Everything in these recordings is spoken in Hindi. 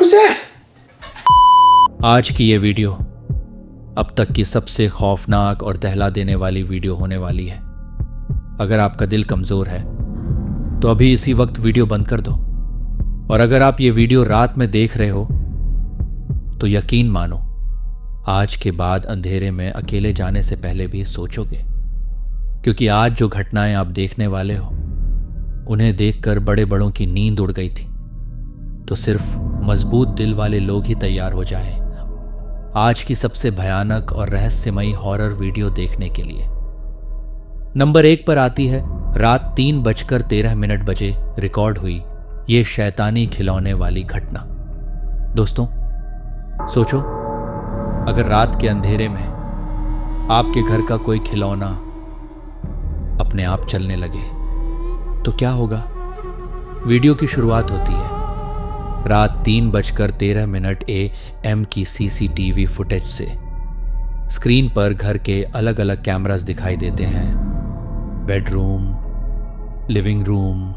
उसे। आज की ये वीडियो अब तक की सबसे खौफनाक और दहला देने वाली वीडियो होने वाली है। अगर आपका दिल कमजोर है तो अभी इसी वक्त वीडियो बंद कर दो, और अगर आप ये वीडियो रात में देख रहे हो तो यकीन मानो आज के बाद अंधेरे में अकेले जाने से पहले भी सोचोगे, क्योंकि आज जो घटनाएं आप देखने वाले हो उन्हें देखकर बड़े बड़ों की नींद उड़ गई थी। तो सिर्फ मजबूत दिल वाले लोग ही तैयार हो जाएं आज की सबसे भयानक और रहस्यमयी हॉरर वीडियो देखने के लिए। नंबर 1 पर आती है रात 3:13 बजे रिकॉर्ड हुई ये शैतानी खिलौने वाली घटना। दोस्तों सोचो, अगर रात के अंधेरे में आपके घर का कोई खिलौना अपने आप चलने लगे तो क्या होगा। वीडियो की शुरुआत होती है रात 3:13 AM की CCTV फुटेज से। स्क्रीन पर घर के अलग अलग कैमरास दिखाई देते हैं। बेडरूम, लिविंग रूम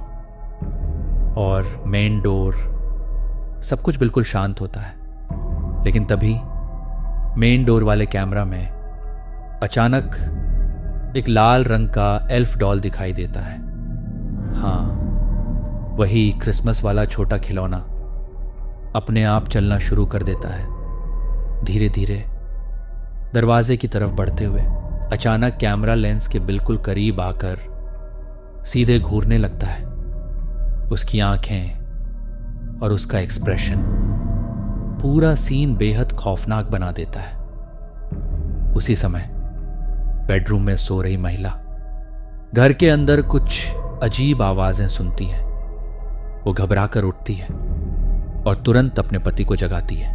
और मेन डोर, सब कुछ बिल्कुल शांत होता है। लेकिन तभी मेन डोर वाले कैमरा में अचानक एक लाल रंग का एल्फ डॉल दिखाई देता है। हाँ, वही क्रिसमस वाला छोटा खिलौना अपने आप चलना शुरू कर देता है। धीरे धीरे दरवाजे की तरफ बढ़ते हुए अचानक कैमरा लेंस के बिल्कुल करीब आकर सीधे घूरने लगता है। उसकी आंखें और उसका एक्सप्रेशन पूरा सीन बेहद खौफनाक बना देता है। उसी समय बेडरूम में सो रही महिला घर के अंदर कुछ अजीब आवाजें सुनती है। वो घबराकर उठती है और तुरंत अपने पति को जगाती है।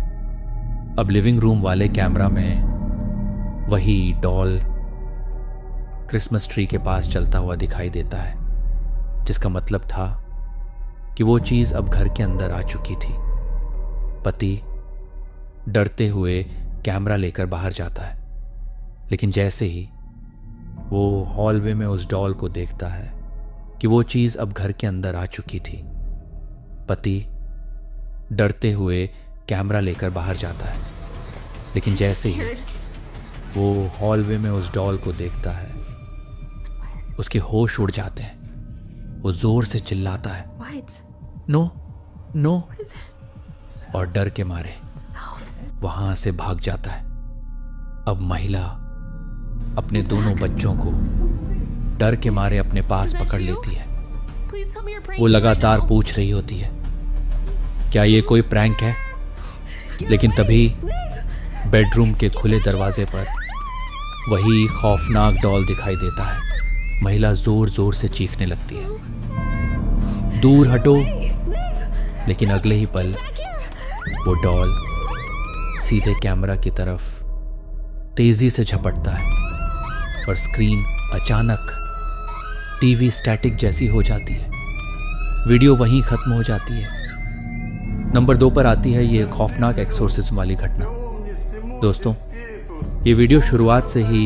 अब लिविंग रूम वाले कैमरा में वही डॉल क्रिसमस ट्री के पास चलता हुआ दिखाई देता है, जिसका मतलब था कि वो चीज अब घर के अंदर आ चुकी थी। पति डरते हुए कैमरा लेकर बाहर जाता है, लेकिन जैसे ही वो हॉलवे में उस डॉल को देखता है कि वो चीज अब घर के अंदर आ चुकी थी, पति डरते हुए कैमरा लेकर बाहर जाता है। लेकिन जैसे ही वो हॉलवे में उस डॉल को देखता है उसके होश उड़ जाते हैं। वो जोर से चिल्लाता है, नो नो, और डर के मारे वहां से भाग जाता है। अब महिला अपने दोनों बच्चों को डर के मारे अपने पास पकड़ लेती है। वो लगातार पूछ रही होती है क्या ये कोई प्रैंक है। लेकिन तभी बेडरूम के खुले दरवाजे पर वही खौफनाक डॉल दिखाई देता है। महिला जोर जोर से चीखने लगती है, दूर हटो। लेकिन अगले ही पल वो डॉल सीधे कैमरा की तरफ तेजी से झपटता है और स्क्रीन अचानक टीवी स्टैटिक जैसी हो जाती है। वीडियो वहीं खत्म हो जाती है। नंबर 2 पर आती है ये खौफनाक एक्सोर्सिज्म वाली घटना। दोस्तों ये वीडियो शुरुआत से ही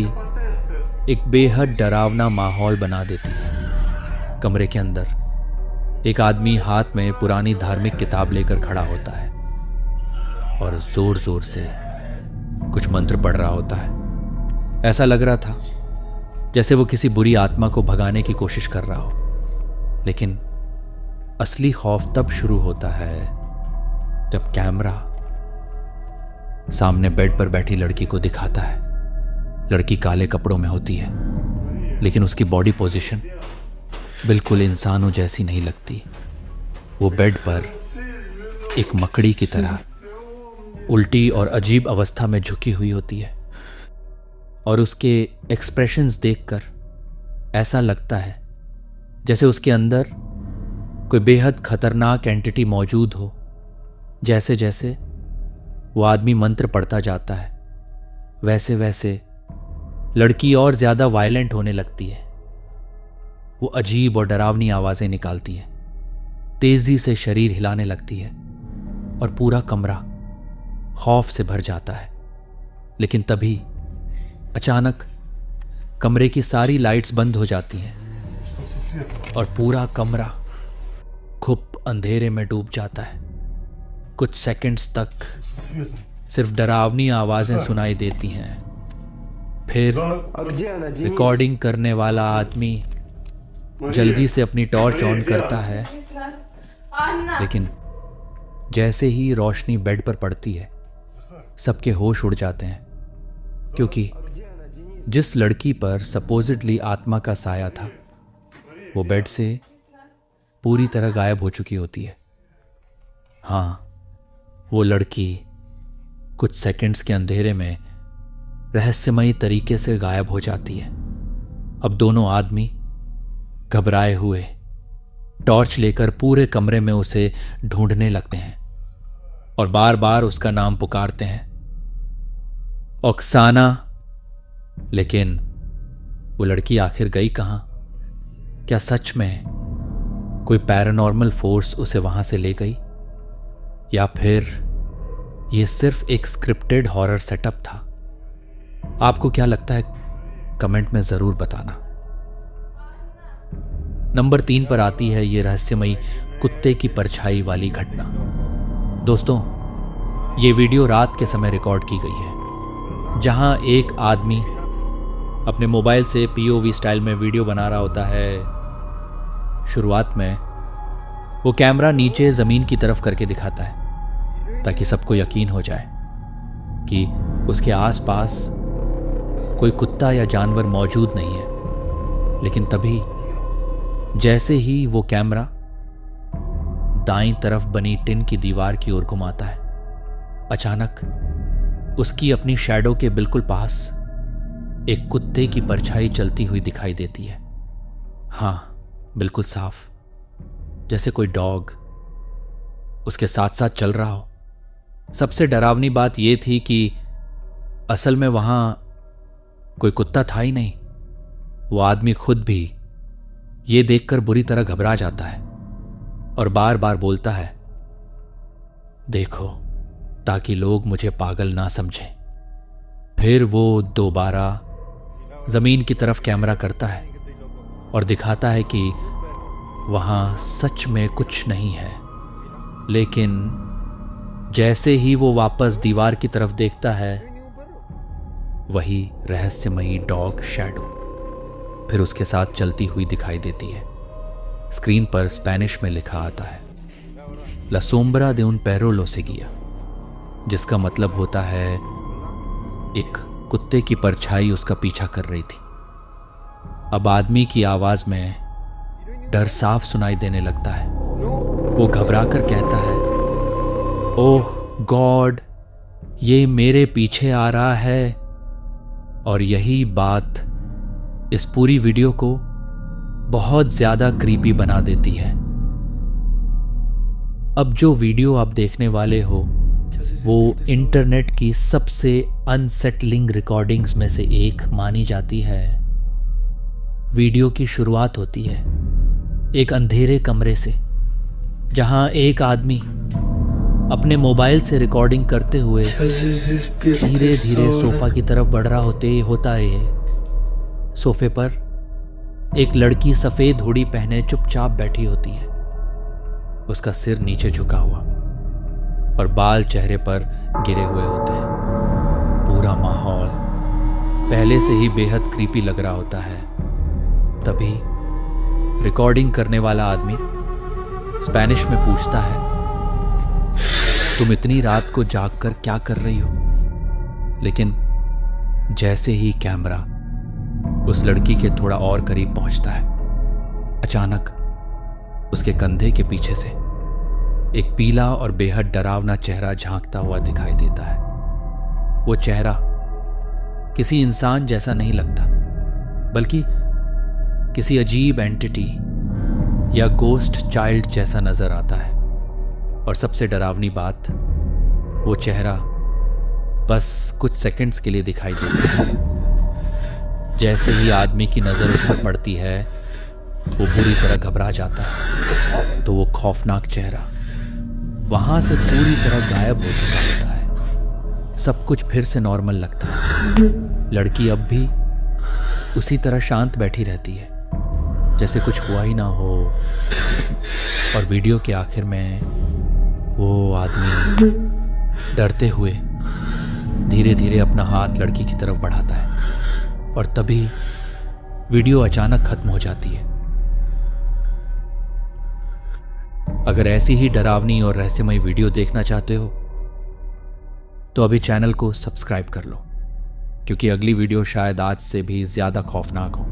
एक बेहद डरावना माहौल बना देती है। कमरे के अंदर एक आदमी हाथ में पुरानी धार्मिक किताब लेकर खड़ा होता है और जोर जोर से कुछ मंत्र पढ़ रहा होता है। ऐसा लग रहा था जैसे वो किसी बुरी आत्मा को भगाने की कोशिश कर रहा हो। लेकिन असली खौफ तब शुरू होता है जब कैमरा सामने बेड पर बैठी लड़की को दिखाता है। लड़की काले कपड़ों में होती है, लेकिन उसकी बॉडी पोजीशन बिल्कुल इंसानों जैसी नहीं लगती। वो बेड पर एक मकड़ी की तरह उल्टी और अजीब अवस्था में झुकी हुई होती है, और उसके एक्सप्रेशंस देखकर ऐसा लगता है जैसे उसके अंदर कोई बेहद खतरनाक एंटिटी मौजूद हो। जैसे जैसे वो आदमी मंत्र पढ़ता जाता है वैसे वैसे लड़की और ज्यादा वायलेंट होने लगती है। वो अजीब और डरावनी आवाजें निकालती है, तेजी से शरीर हिलाने लगती है और पूरा कमरा खौफ से भर जाता है। लेकिन तभी अचानक कमरे की सारी लाइट्स बंद हो जाती हैं और पूरा कमरा खूब अंधेरे में डूब जाता है। कुछ सेकंड्स तक सिर्फ डरावनी आवाजें सुनाई देती हैं। फिर रिकॉर्डिंग करने वाला आदमी जल्दी से अपनी टॉर्च ऑन करता है, लेकिन जैसे ही रोशनी बेड पर पड़ती है सबके होश उड़ जाते हैं, क्योंकि जिस लड़की पर सपोजिटली आत्मा का साया था वो बेड से पूरी तरह गायब हो चुकी होती है। हाँ, वो लड़की कुछ सेकंड्स के अंधेरे में रहस्यमयी तरीके से गायब हो जाती है। अब दोनों आदमी घबराए हुए टॉर्च लेकर पूरे कमरे में उसे ढूंढने लगते हैं और बार बार उसका नाम पुकारते हैं, ओक्साना। लेकिन वो लड़की आखिर गई कहां? क्या सच में कोई पैरानॉर्मल फोर्स उसे वहां से ले गई, या फिर यह सिर्फ एक स्क्रिप्टेड हॉरर सेटअप था? आपको क्या लगता है? कमेंट में जरूर बताना। नंबर 3 पर आती है ये रहस्यमयी कुत्ते की परछाई वाली घटना। दोस्तों, ये वीडियो रात के समय रिकॉर्ड की गई है, जहां एक आदमी अपने मोबाइल से POV स्टाइल में वीडियो बना रहा होता है। शुरुआत में वो कैमरा नीचे जमीन की तरफ करके दिखाता है ताकि सबको यकीन हो जाए कि उसके आसपास कोई कुत्ता या जानवर मौजूद नहीं है। लेकिन तभी जैसे ही वो कैमरा दाईं तरफ बनी टिन की दीवार की ओर घुमाता है, अचानक उसकी अपनी शैडो के बिल्कुल पास एक कुत्ते की परछाई चलती हुई दिखाई देती है। हाँ, बिल्कुल साफ, जैसे कोई डॉग उसके साथ साथ चल रहा हो। सबसे डरावनी बात यह थी कि असल में वहां कोई कुत्ता था ही नहीं। वो आदमी खुद भी ये देखकर बुरी तरह घबरा जाता है और बार बार बोलता है, देखो, ताकि लोग मुझे पागल ना समझें। फिर वो दोबारा जमीन की तरफ कैमरा करता है और दिखाता है कि वहां सच में कुछ नहीं है। लेकिन जैसे ही वो वापस दीवार की तरफ देखता है, वही रहस्यमयी डॉग शैडो फिर उसके साथ चलती हुई दिखाई देती है। स्क्रीन पर स्पेनिश में लिखा आता है, ला सोम्ब्रा de un perro lo seguía, जिसका मतलब होता है एक कुत्ते की परछाई उसका पीछा कर रही थी। अब आदमी की आवाज में डर साफ सुनाई देने लगता है। वो घबराकर कहता है, ओह गॉड, ये मेरे पीछे आ रहा है। और यही बात इस पूरी वीडियो को बहुत ज्यादा क्रीपी बना देती है। अब जो वीडियो आप देखने वाले हो वो इंटरनेट की सबसे अनसेटलिंग रिकॉर्डिंग्स में से एक मानी जाती है। वीडियो की शुरुआत होती है एक अंधेरे कमरे से, जहां एक आदमी अपने मोबाइल से रिकॉर्डिंग करते हुए धीरे धीरे सोफा की तरफ बढ़ रहा होता है। सोफे पर एक लड़की सफेद हुडी पहने चुपचाप बैठी होती है, उसका सिर नीचे झुका हुआ और बाल चेहरे पर गिरे हुए होते हैं। पूरा माहौल पहले से ही बेहद क्रीपी लग रहा होता है। तभी रिकॉर्डिंग करने वाला आदमी स्पेनिश में पूछता है, तुम इतनी रात को जागकर क्या कर रही हो? लेकिन जैसे ही कैमरा उस लड़की के थोड़ा और करीब पहुंचता है, अचानक उसके कंधे के पीछे से एक पीला और बेहद डरावना चेहरा झांकता हुआ दिखाई देता है। वो चेहरा किसी इंसान जैसा नहीं लगता, बल्कि किसी अजीब एंटिटी या गोस्ट चाइल्ड जैसा नजर आता है। और सबसे डरावनी बात, वो चेहरा बस कुछ सेकंड्स के लिए दिखाई देता है। जैसे ही आदमी की नजर उस पर पड़ती है, वो बुरी तरह घबरा जाता है, तो वो खौफनाक चेहरा वहां से पूरी तरह गायब हो चुका होता है। सब कुछ फिर से नॉर्मल लगता है। लड़की अब भी उसी तरह शांत बैठी रहती है, जैसे कुछ हुआ ही ना हो। और वीडियो के आखिर में वो आदमी डरते हुए धीरे धीरे अपना हाथ लड़की की तरफ बढ़ाता है और तभी वीडियो अचानक खत्म हो जाती है। अगर ऐसी ही डरावनी और रहस्यमय वीडियो देखना चाहते हो तो अभी चैनल को सब्सक्राइब कर लो, क्योंकि अगली वीडियो शायद आज से भी ज्यादा खौफनाक हो।